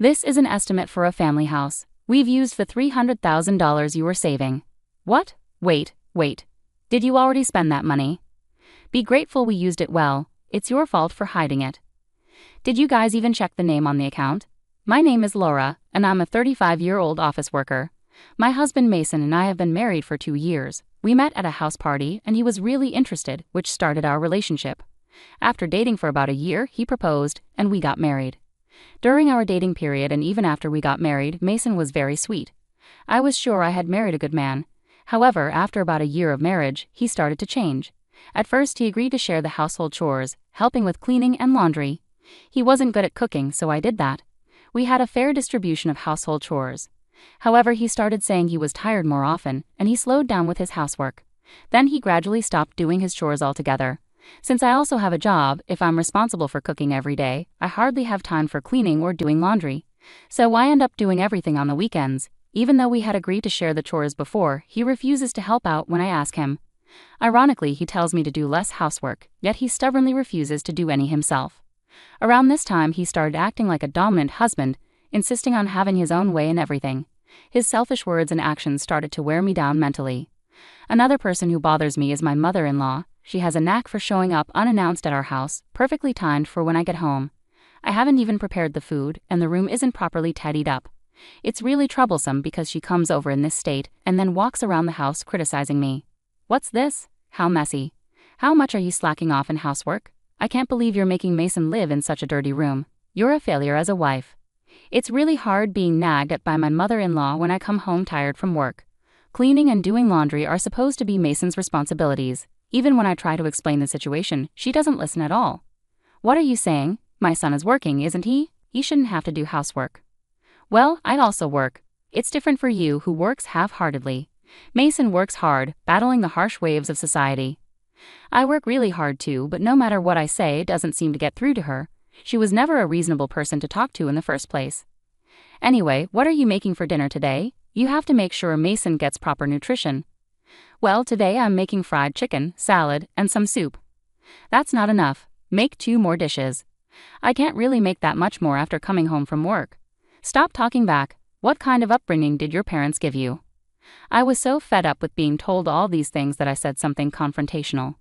This is an estimate for a family house. We've used the $300,000 you were saving. What? Wait. Did you already spend that money? Be grateful we used it well. It's your fault for hiding it. Did you guys even check the name on the account? My name is Laura, and I'm a 35-year-old office worker. My husband Mason and I have been married for 2 years. We met at a house party and he was really interested, which started our relationship. After dating for about a year, he proposed, and we got married. During our dating period and even after we got married, Mason was very sweet. I was sure I had married a good man. However, after about a year of marriage, he started to change. At first, he agreed to share the household chores, helping with cleaning and laundry. He wasn't good at cooking, so I did that. We had a fair distribution of household chores. However, he started saying he was tired more often, and he slowed down with his housework. Then he gradually stopped doing his chores altogether. Since I also have a job, if I'm responsible for cooking every day, I hardly have time for cleaning or doing laundry. So I end up doing everything on the weekends. Even though we had agreed to share the chores before, he refuses to help out when I ask him. Ironically, he tells me to do less housework, yet he stubbornly refuses to do any himself. Around this time, he started acting like a dominant husband, insisting on having his own way in everything. His selfish words and actions started to wear me down mentally. Another person who bothers me is my mother-in-law. She has a knack for showing up unannounced at our house, perfectly timed for when I get home. I haven't even prepared the food, and the room isn't properly tidied up. It's really troublesome because she comes over in this state and then walks around the house criticizing me. What's this? How messy. How much are you slacking off in housework? I can't believe you're making Mason live in such a dirty room. You're a failure as a wife. It's really hard being nagged at by my mother-in-law when I come home tired from work. Cleaning and doing laundry are supposed to be Mason's responsibilities. Even when I try to explain the situation, she doesn't listen at all. What are you saying? My son is working, isn't he? He shouldn't have to do housework. Well, I also work. It's different for you who works half-heartedly. Mason works hard, battling the harsh waves of society. I work really hard too, but no matter what I say, it doesn't seem to get through to her. She was never a reasonable person to talk to in the first place. Anyway, what are you making for dinner today? You have to make sure Mason gets proper nutrition. Well, today I'm making fried chicken, salad, and some soup. That's not enough. Make 2 more dishes. I can't really make that much more after coming home from work. Stop talking back. What kind of upbringing did your parents give you? I was so fed up with being told all these things that I said something confrontational.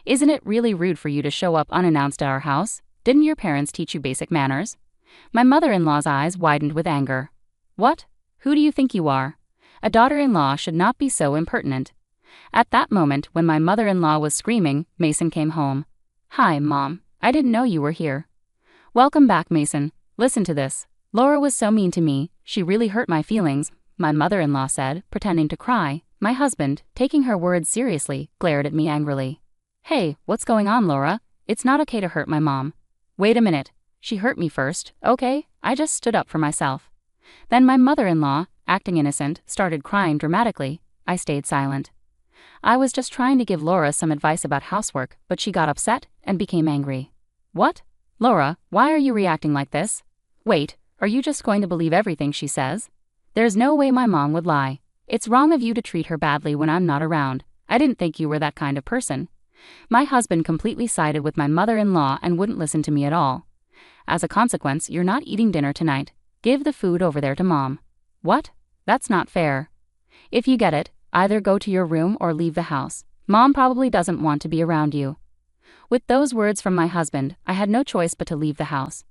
Isn't it really rude for you to show up unannounced at our house? Didn't your parents teach you basic manners? My mother-in-law's eyes widened with anger. What? Who do you think you are? A daughter-in-law should not be so impertinent. At that moment, when my mother-in-law was screaming, Mason came home. Hi, Mom. I didn't know you were here. Welcome back, Mason. Listen to this. Laura was so mean to me, she really hurt my feelings, my mother-in-law said, pretending to cry. My husband, taking her words seriously, glared at me angrily. Hey, what's going on, Laura? It's not okay to hurt my mom. Wait a minute. She hurt me first, okay? I just stood up for myself. Then my mother-in-law, acting innocent, started crying dramatically. I stayed silent. I was just trying to give Laura some advice about housework, but she got upset and became angry. What? Laura, why are you reacting like this? Wait, are you just going to believe everything she says? There's no way my mom would lie. It's wrong of you to treat her badly when I'm not around. I didn't think you were that kind of person. My husband completely sided with my mother-in-law and wouldn't listen to me at all. As a consequence, you're not eating dinner tonight. Give the food over there to Mom. What? That's not fair. If you get it, either go to your room or leave the house. Mom probably doesn't want to be around you. With those words from my husband, I had no choice but to leave the house.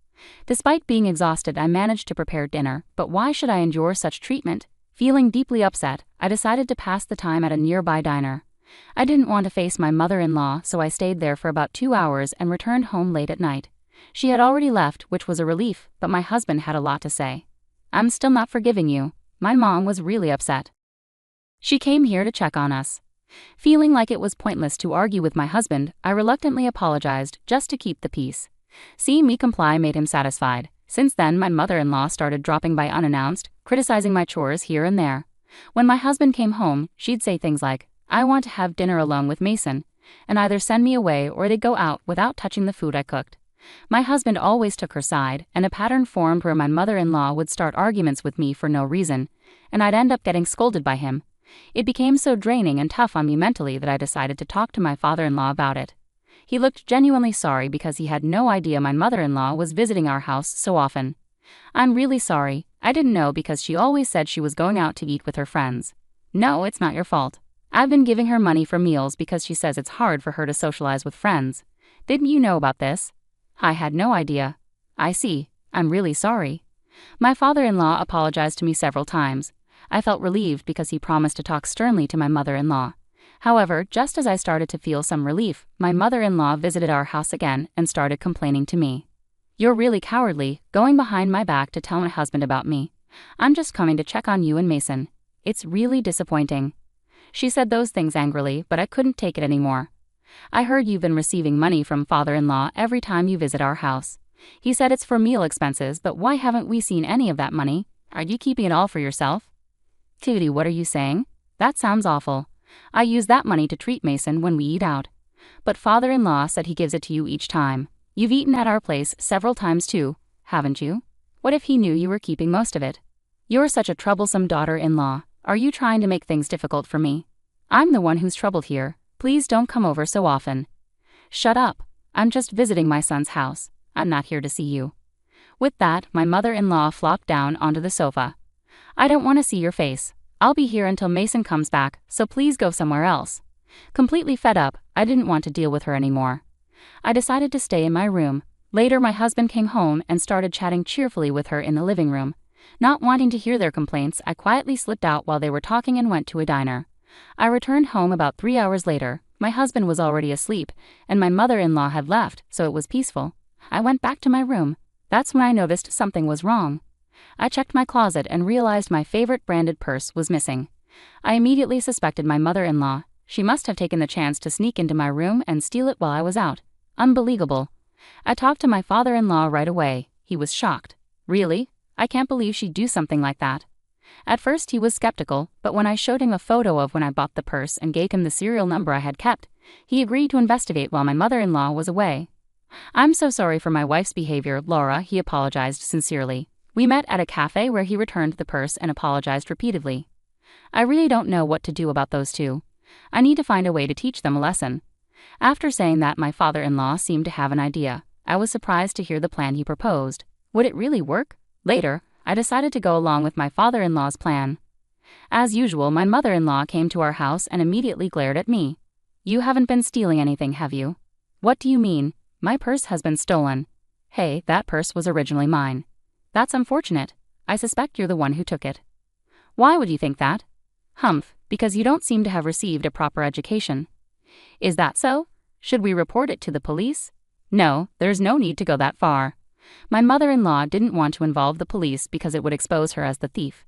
Despite being exhausted, I managed to prepare dinner, but why should I endure such treatment? Feeling deeply upset, I decided to pass the time at a nearby diner. I didn't want to face my mother-in-law, so I stayed there for about 2 hours and returned home late at night. She had already left, which was a relief, but my husband had a lot to say. I'm still not forgiving you. My mom was really upset. She came here to check on us. Feeling like it was pointless to argue with my husband, I reluctantly apologized just to keep the peace. Seeing me comply made him satisfied. Since then, my mother-in-law started dropping by unannounced, criticizing my chores here and there. When my husband came home, she'd say things like, I want to have dinner alone with Mason, and either send me away or they'd go out without touching the food I cooked. My husband always took her side, and a pattern formed where my mother-in-law would start arguments with me for no reason, and I'd end up getting scolded by him. It became so draining and tough on me mentally that I decided to talk to my father-in-law about it. He looked genuinely sorry because he had no idea my mother-in-law was visiting our house so often. I'm really sorry, I didn't know because she always said she was going out to eat with her friends. No, it's not your fault. I've been giving her money for meals because she says it's hard for her to socialize with friends. Didn't you know about this? I had no idea. I see. I'm really sorry. My father-in-law apologized to me several times. I felt relieved because he promised to talk sternly to my mother-in-law. However, just as I started to feel some relief, my mother-in-law visited our house again and started complaining to me. You're really cowardly, going behind my back to tell my husband about me. I'm just coming to check on you and Mason. It's really disappointing. She said those things angrily, but I couldn't take it anymore. I heard you've been receiving money from father-in-law every time you visit our house. He said it's for meal expenses, but why haven't we seen any of that money? Are you keeping it all for yourself? Tootie, what are you saying? That sounds awful. I use that money to treat Mason when we eat out. But father-in-law said he gives it to you each time. You've eaten at our place several times too, haven't you? What if he knew you were keeping most of it? You're such a troublesome daughter-in-law. Are you trying to make things difficult for me? I'm the one who's troubled here. Please don't come over so often. Shut up. I'm just visiting my son's house. I'm not here to see you. With that, my mother-in-law flopped down onto the sofa. I don't want to see your face. I'll be here until Mason comes back, so please go somewhere else. Completely fed up, I didn't want to deal with her anymore. I decided to stay in my room. Later, my husband came home and started chatting cheerfully with her in the living room. Not wanting to hear their complaints, I quietly slipped out while they were talking and went to a diner. I returned home about 3 hours later. My husband was already asleep, and my mother-in-law had left, so it was peaceful. I went back to my room. That's when I noticed something was wrong. I checked my closet and realized my favorite branded purse was missing. I immediately suspected my mother-in-law. She must have taken the chance to sneak into my room and steal it while I was out. Unbelievable. I talked to my father-in-law right away. He was shocked. Really? I can't believe she'd do something like that. At first he was skeptical, but when I showed him a photo of when I bought the purse and gave him the serial number I had kept, he agreed to investigate while my mother-in-law was away. I'm so sorry for my wife's behavior, Laura, he apologized sincerely. We met at a cafe where he returned the purse and apologized repeatedly. I really don't know what to do about those two. I need to find a way to teach them a lesson. After saying that, my father-in-law seemed to have an idea. I was surprised to hear the plan he proposed. Would it really work? Later, I decided to go along with my father-in-law's plan. As usual, my mother-in-law came to our house and immediately glared at me. You haven't been stealing anything, have you? What do you mean? My purse has been stolen. Hey, that purse was originally mine. That's unfortunate. I suspect you're the one who took it. Why would you think that? Humph, because you don't seem to have received a proper education. Is that so? Should we report it to the police? No, there's no need to go that far. My mother-in-law didn't want to involve the police because it would expose her as the thief.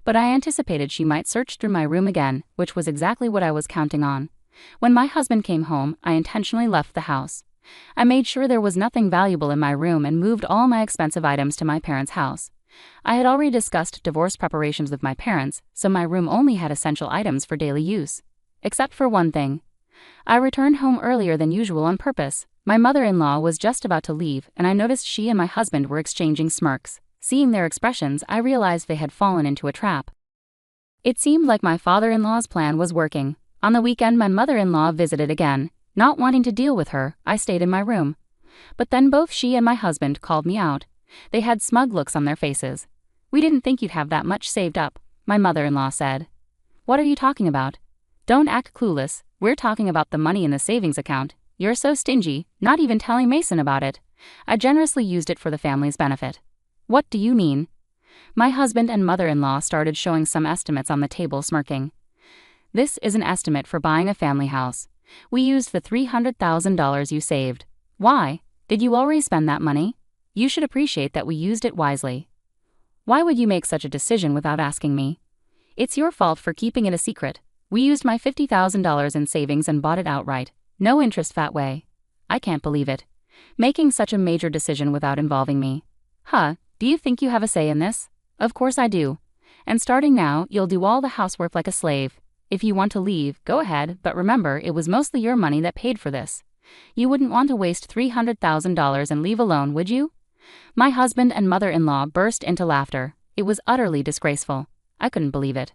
But I anticipated she might search through my room again, which was exactly what I was counting on. When my husband came home, I intentionally left the house. I made sure there was nothing valuable in my room and moved all my expensive items to my parents' house. I had already discussed divorce preparations with my parents, so my room only had essential items for daily use. Except for one thing. I returned home earlier than usual on purpose. My mother-in-law was just about to leave, and I noticed she and my husband were exchanging smirks. Seeing their expressions, I realized they had fallen into a trap. It seemed like my father-in-law's plan was working. On the weekend, my mother-in-law visited again. Not wanting to deal with her, I stayed in my room. But then both she and my husband called me out. They had smug looks on their faces. We didn't think you'd have that much saved up, my mother-in-law said. What are you talking about? Don't act clueless. We're talking about the money in the savings account. You're so stingy, not even telling Mason about it. I generously used it for the family's benefit. What do you mean? My husband and mother-in-law started showing some estimates on the table, smirking. This is an estimate for buying a family house. We used the $300,000 you saved. Why? Did you already spend that money? You should appreciate that we used it wisely. Why would you make such a decision without asking me? It's your fault for keeping it a secret. We used my $50,000 in savings and bought it outright. No interest that way. I can't believe it. Making such a major decision without involving me. Huh, do you think you have a say in this? Of course I do. And starting now, you'll do all the housework like a slave. If you want to leave, go ahead, but remember, it was mostly your money that paid for this. You wouldn't want to waste $300,000 and leave alone, would you? My husband and mother-in-law burst into laughter. It was utterly disgraceful. I couldn't believe it.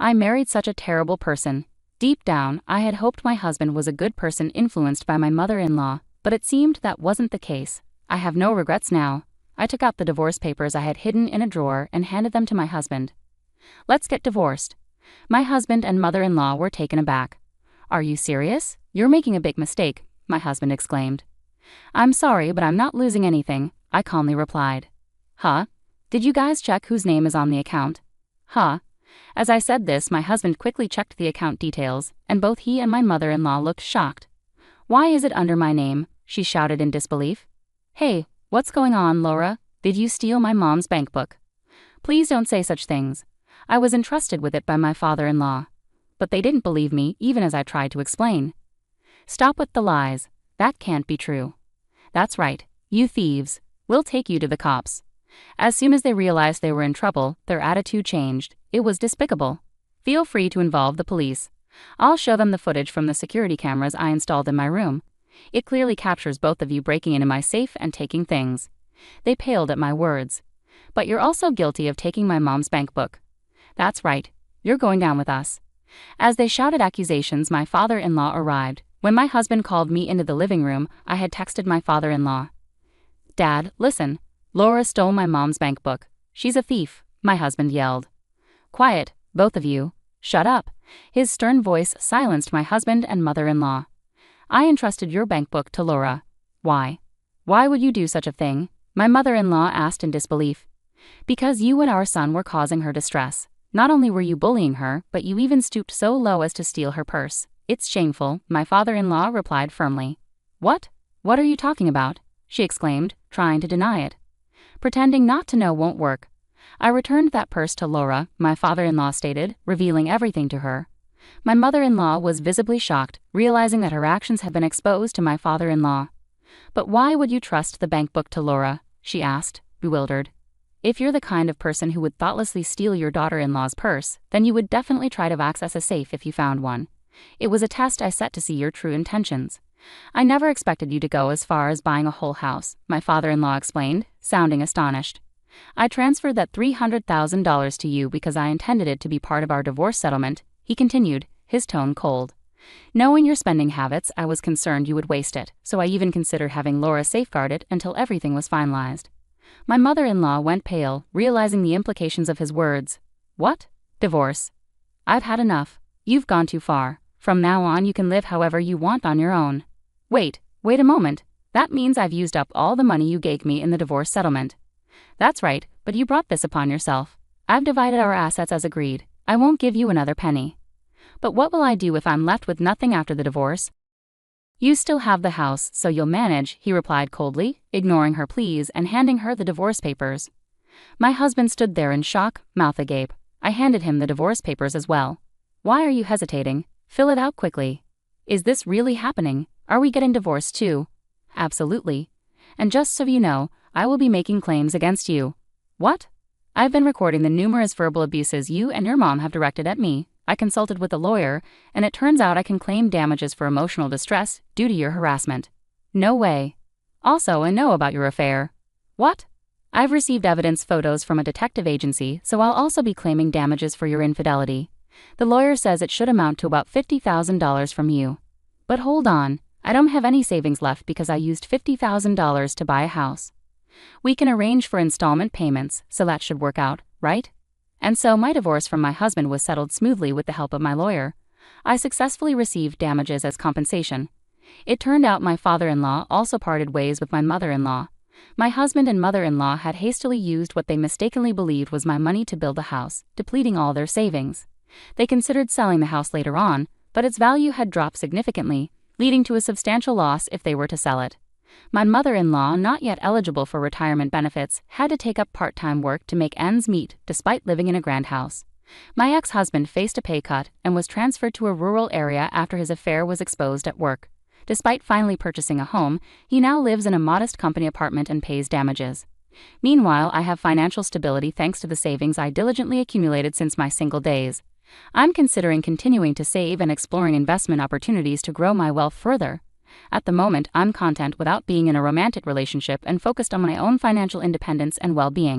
I married such a terrible person. Deep down, I had hoped my husband was a good person influenced by my mother-in-law, but it seemed that wasn't the case. I have no regrets now. I took out the divorce papers I had hidden in a drawer and handed them to my husband. "Let's get divorced." My husband and mother-in-law were taken aback. "Are you serious? You're making a big mistake," my husband exclaimed. "I'm sorry, but I'm not losing anything," I calmly replied. "Huh? Did you guys check whose name is on the account?" "Huh?" As I said this, my husband quickly checked the account details, and both he and my mother-in-law looked shocked. "Why is it under my name?" she shouted in disbelief. "Hey, what's going on, Laura? Did you steal my mom's bank book?" "Please don't say such things. I was entrusted with it by my father-in-law." But they didn't believe me, even as I tried to explain. "Stop with the lies. That can't be true." "That's right, you thieves. We'll take you to the cops." As soon as they realized they were in trouble, their attitude changed. It was despicable. "Feel free to involve the police. I'll show them the footage from the security cameras I installed in my room. It clearly captures both of you breaking into my safe and taking things." They paled at my words. "But you're also guilty of taking my mom's bank book." "That's right. You're going down with us." As they shouted accusations, my father-in-law arrived. When my husband called me into the living room, I had texted my father-in-law. "Dad, listen. Laura stole my mom's bank book. She's a thief," my husband yelled. "Quiet, both of you. Shut up." His stern voice silenced my husband and mother-in-law. "I entrusted your bank book to Laura." "Why? Why would you do such a thing?" my mother-in-law asked in disbelief. "Because you and our son were causing her distress. Not only were you bullying her, but you even stooped so low as to steal her purse. It's shameful," my father-in-law replied firmly. "What? What are you talking about?" she exclaimed, trying to deny it. "Pretending not to know won't work. I returned that purse to Laura," my father-in-law stated, revealing everything to her. My mother-in-law was visibly shocked, realizing that her actions had been exposed to my father-in-law. "But why would you trust the bank book to Laura?" she asked, bewildered. "If you're the kind of person who would thoughtlessly steal your daughter-in-law's purse, then you would definitely try to access a safe if you found one. It was a test I set to see your true intentions. I never expected you to go as far as buying a whole house," my father-in-law explained, sounding astonished. "I transferred that $300,000 to you because I intended it to be part of our divorce settlement," he continued, his tone cold. "Knowing your spending habits, I was concerned you would waste it, so I even considered having Laura safeguard it until everything was finalized." My mother-in-law went pale, realizing the implications of his words. "What? Divorce? I've had enough. You've gone too far. From now on you can live however you want on your own." Wait a moment. That means I've used up all the money you gave me in the divorce settlement." "That's right, but you brought this upon yourself. I've divided our assets as agreed. I won't give you another penny." "But what will I do if I'm left with nothing after the divorce?" "You still have the house, so you'll manage," he replied coldly, ignoring her pleas and handing her the divorce papers. My husband stood there in shock, mouth agape. I handed him the divorce papers as well. "Why are you hesitating? Fill it out quickly." "Is this really happening? Are we getting divorced too?" "Absolutely. And just so you know, I will be making claims against you." "What?" "I've been recording the numerous verbal abuses you and your mom have directed at me. I consulted with a lawyer, and it turns out I can claim damages for emotional distress due to your harassment." "No way. Also, I know about your affair." "What?" "I've received evidence photos from a detective agency, so I'll also be claiming damages for your infidelity. The lawyer says it should amount to about $50,000 from you." "But hold on, I don't have any savings left because I used $50,000 to buy a house." "We can arrange for installment payments, so that should work out, right?" And so my divorce from my husband was settled smoothly with the help of my lawyer. I successfully received damages as compensation. It turned out my father-in-law also parted ways with my mother-in-law. My husband and mother-in-law had hastily used what they mistakenly believed was my money to build a house, depleting all their savings. They considered selling the house later on, but its value had dropped significantly, leading to a substantial loss if they were to sell it. My mother-in-law, not yet eligible for retirement benefits, had to take up part-time work to make ends meet despite living in a grand house. My ex-husband faced a pay cut and was transferred to a rural area after his affair was exposed at work. Despite finally purchasing a home, he now lives in a modest company apartment and pays damages. Meanwhile, I have financial stability thanks to the savings I diligently accumulated since my single days. I'm considering continuing to save and exploring investment opportunities to grow my wealth further. At the moment, I'm content without being in a romantic relationship and focused on my own financial independence and well-being.